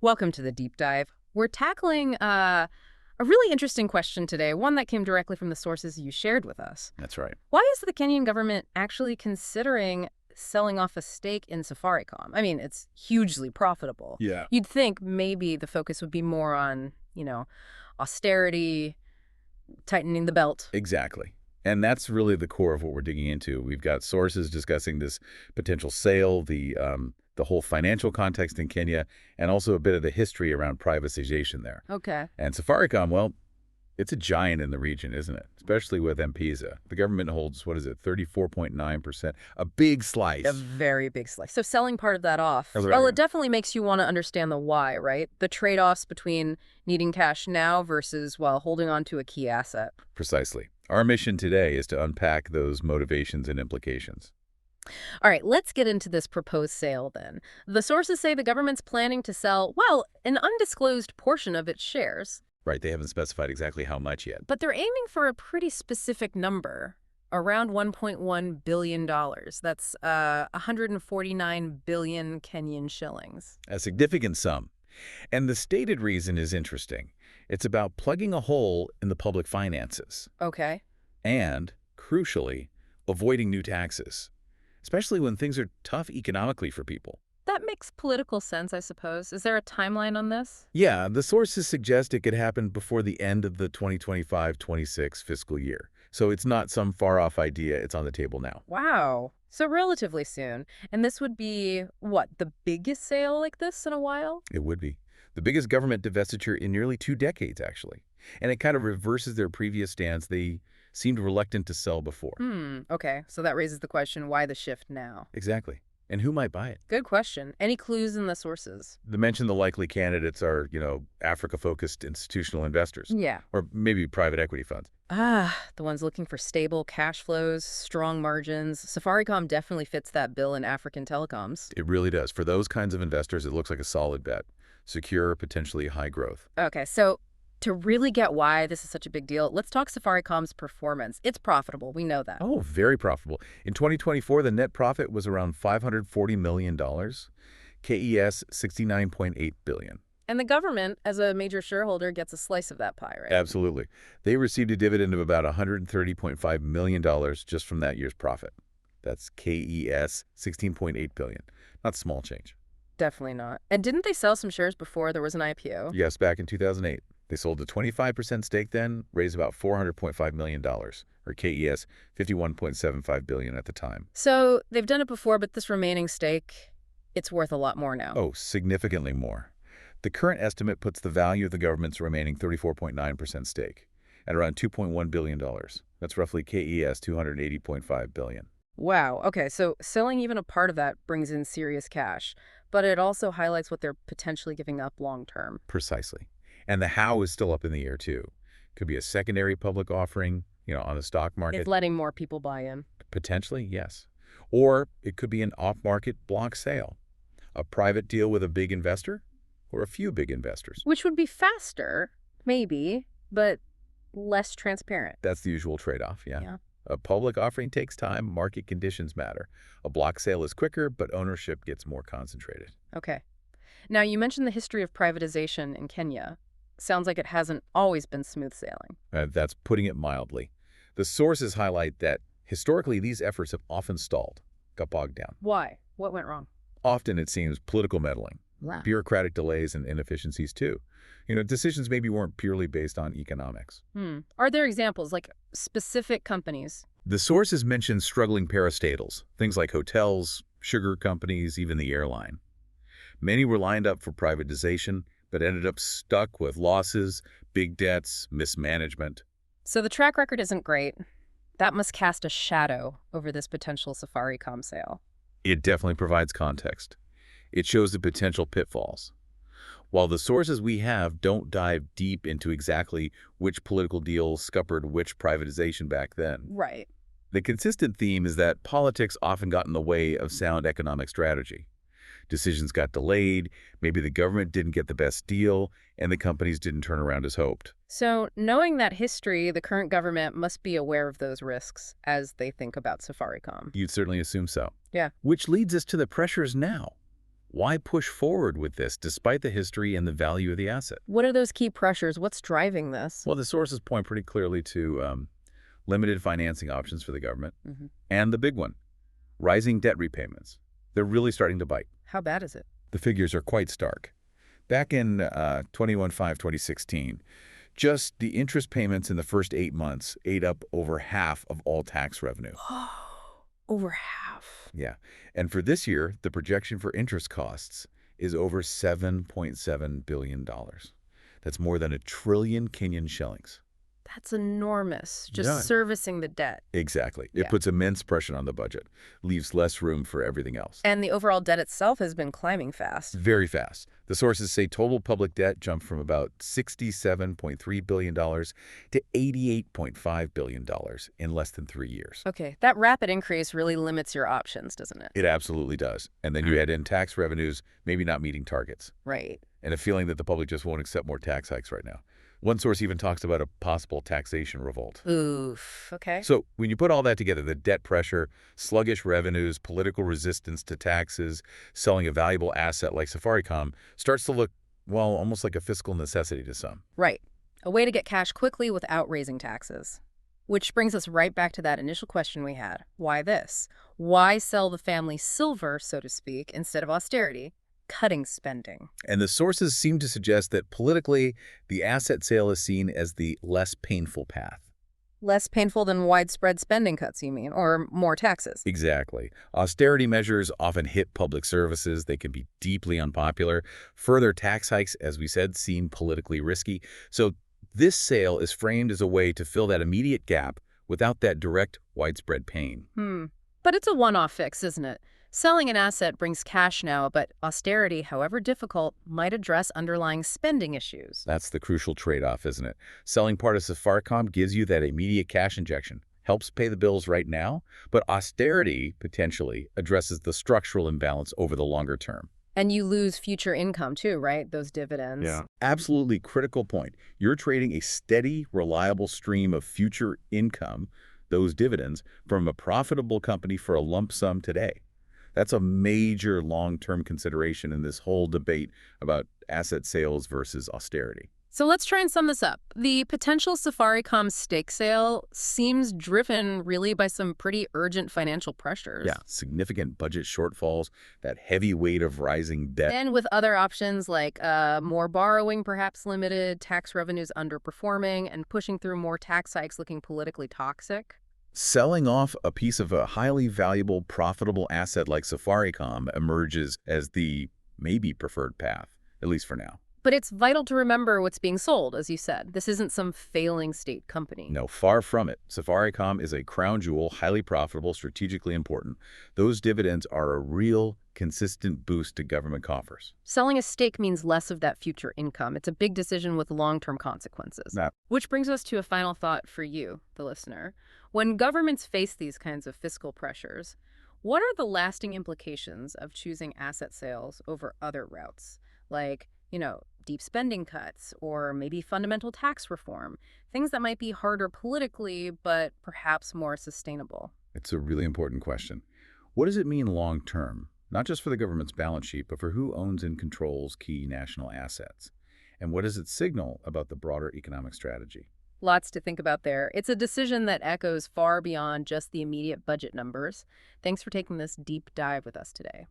Welcome to the deep dive. We're tackling a really interesting question today, one that came directly from the sources you shared with us. That's right. Why is the Kenyan government actually considering selling off a stake in Safaricom? I mean, it's hugely profitable. Yeah. You'd think maybe the focus would be more on, austerity, tightening the belt. Exactly. And that's really the core of what we're digging into. We've got sources discussing this potential sale, the whole financial context in Kenya, and also a bit of the history around privatization there. Okay. And Safaricom, well, it's a giant in the region, isn't it? Especially with M-Pesa. The government holds, what is it, 34.9%, a big slice. A very big slice. So selling part of that off, That's well, right. it definitely makes you want to understand the why, right? The trade-offs between needing cash now versus, well, holding on to a key asset. Precisely. Our mission today is to unpack those motivations and implications. All right, let's get into this proposed sale then. The sources say the government's planning to sell, well, an undisclosed portion of its shares, Right, they haven't specified exactly how much yet. but they're aiming for a pretty specific number, around $1.1 billion. That's 149 billion Kenyan shillings. A significant sum. And the stated reason is interesting. It's about plugging a hole in the public finances Okay. and, crucially, avoiding new taxes, especially when things are tough economically for people. That makes political sense, I suppose. Is there a timeline on this? Yeah, the sources suggest it could happen before the end of the 2025-26 fiscal year. So it's not some far-off idea, it's on the table now. Wow. So relatively soon. And this would be, what, the biggest sale like this in a while? It would be. The biggest government divestiture in nearly 2 decades, actually. And it kind of reverses their previous stance. They seemed reluctant to sell before. Okay. So that raises the question, why the shift now? Exactly. And who might buy it? Good question. Any clues in the sources? They mentioned the likely candidates are, Africa-focused institutional investors, Yeah. or maybe private equity funds. The ones looking for stable cash flows, strong margins. Safaricom definitely fits that bill in African telecoms. It really does. For those kinds of investors, it looks like a solid bet. Secure, potentially high growth. Okay, so to really get why this is such a big deal, let's talk Safaricom's performance. It's profitable. We know that. Oh, very profitable. In 2024, the net profit was around $540 million. KES, $69.8 billion. And the government, as a major shareholder, gets a slice of that pie, right? Absolutely. They received a dividend of about $130.5 million just from that year's profit. That's KES, $16.8 billion. Not small change. Definitely not. And didn't they sell some shares before there was an IPO? Yes, back in 2008. They sold a 25% stake then, raised about $400.5 million, or KES, $51.75 billion at the time. So they've done it before, but this remaining stake, it's worth a lot more now. Oh, significantly more. The current estimate puts the value of the government's remaining 34.9% stake at around $2.1 billion. That's roughly KES $280.5 billion. Wow. Okay, so selling even a part of that brings in serious cash, but it also highlights what they're potentially giving up long term. Precisely. And the how is still up in the air, too. Could be a secondary public offering, on the stock market. It's letting more people buy in. Potentially, yes. Or it could be an off-market block sale, a private deal with a big investor or a few big investors. Which would be faster, maybe, but less transparent. That's the usual trade-off, yeah. Yeah. A public offering takes time, market conditions matter. A block sale is quicker, but ownership gets more concentrated. Okay. Now, you mentioned the history of privatization in Kenya. Sounds like it hasn't always been smooth sailing. That's putting it mildly. The sources highlight that historically these efforts have often stalled, got bogged down. Why? What went wrong? Often it seems political meddling, Wow. bureaucratic delays and inefficiencies too. Decisions maybe weren't purely based on economics. Are there examples, like specific companies? The sources mention struggling parastatals, things like hotels, sugar companies, even the airline. Many were lined up for privatization, but ended up stuck with losses, big debts, mismanagement. So the track record isn't great. That must cast a shadow over this potential Safaricom sale. It definitely provides context. It shows the potential pitfalls. While the sources we have don't dive deep into exactly which political deals scuppered which privatization back then, Right. the consistent theme is that politics often got in the way of sound economic strategy. Decisions got delayed, maybe the government didn't get the best deal, and the companies didn't turn around as hoped. So knowing that history, the current government must be aware of those risks as they think about Safaricom. You'd certainly assume so. Yeah. Which leads us to the pressures now. Why push forward with this despite the history and the value of the asset? What are those key pressures? What's driving this? Well, the sources point pretty clearly to limited financing options for the government, Hmm. and the big one, rising debt repayments. They're really starting to bite. How bad is it? The figures are quite stark. Back in 2016, just the interest payments in the first 8 months ate up over half of all tax revenue. Oh, over half. Yeah. And for this year, the projection for interest costs is over $7.7 billion. That's more than 1 trillion Kenyan shillings. That's enormous. Just Yeah. servicing the debt. Exactly. It Yeah. puts immense pressure on the budget, leaves less room for everything else. And the overall debt itself has been climbing fast. Very fast. The sources say total public debt jumped from about $67.3 billion to $88.5 billion in less than 3 years. Okay, that rapid increase really limits your options, doesn't it? It absolutely does. And then you add in tax revenues maybe not meeting targets, Right. and a feeling that the public just won't accept more tax hikes right now. One source even talks about a possible taxation revolt. Oof. Okay. So when you put all that together, the debt pressure, sluggish revenues, political resistance to taxes, selling a valuable asset like Safaricom starts to look, well, almost like a fiscal necessity to some. Right. A way to get cash quickly without raising taxes. Which brings us right back to that initial question we had. Why this? Why sell the family silver, so to speak, instead of austerity? Cutting spending. And the sources seem to suggest that politically, the asset sale is seen as the less painful path. Less painful than widespread spending cuts, you mean, or more taxes? Exactly. Austerity measures often hit public services. They can be deeply unpopular. Further tax hikes, as we said, seem politically risky. So this sale is framed as a way to fill that immediate gap without that direct, widespread pain. But it's a one-off fix, isn't it? Selling an asset brings cash now, but austerity, however difficult, might address underlying spending issues. That's the crucial trade-off, isn't it? Selling part of Safaricom gives you that immediate cash injection, helps pay the bills right now, but austerity potentially addresses the structural imbalance over the longer term. And you lose future income too, right? Those dividends. Yeah. Absolutely critical point. You're trading a steady, reliable stream of future income, those dividends, from a profitable company for a lump sum today. That's a major long-term consideration in this whole debate about asset sales versus austerity. So let's try and sum this up. The potential Safaricom stake sale seems driven really by some pretty urgent financial pressures. Yeah, significant budget shortfalls, that heavy weight of rising debt. And with other options like more borrowing, perhaps limited, tax revenues underperforming, and pushing through more tax hikes looking politically toxic. Selling off a piece of a highly valuable, profitable asset like Safaricom emerges as the maybe preferred path, at least for now. But it's vital to remember what's being sold, as you said. This isn't some failing state company. No, far from it. Safaricom is a crown jewel, highly profitable, strategically important. Those dividends are a real, consistent boost to government coffers. Selling a stake means less of that future income. It's a big decision with long-term consequences. Now, Which brings us to a final thought for you, the listener. When governments face these kinds of fiscal pressures, what are the lasting implications of choosing asset sales over other routes? Like, deep spending cuts or maybe fundamental tax reform, things that might be harder politically, but perhaps more sustainable. it's a really important question. What does it mean long term? Not just for the government's balance sheet, but for who owns and controls key national assets. And what does it signal about the broader economic strategy? Lots to think about there. It's a decision that echoes far beyond just the immediate budget numbers. Thanks for taking this deep dive with us today.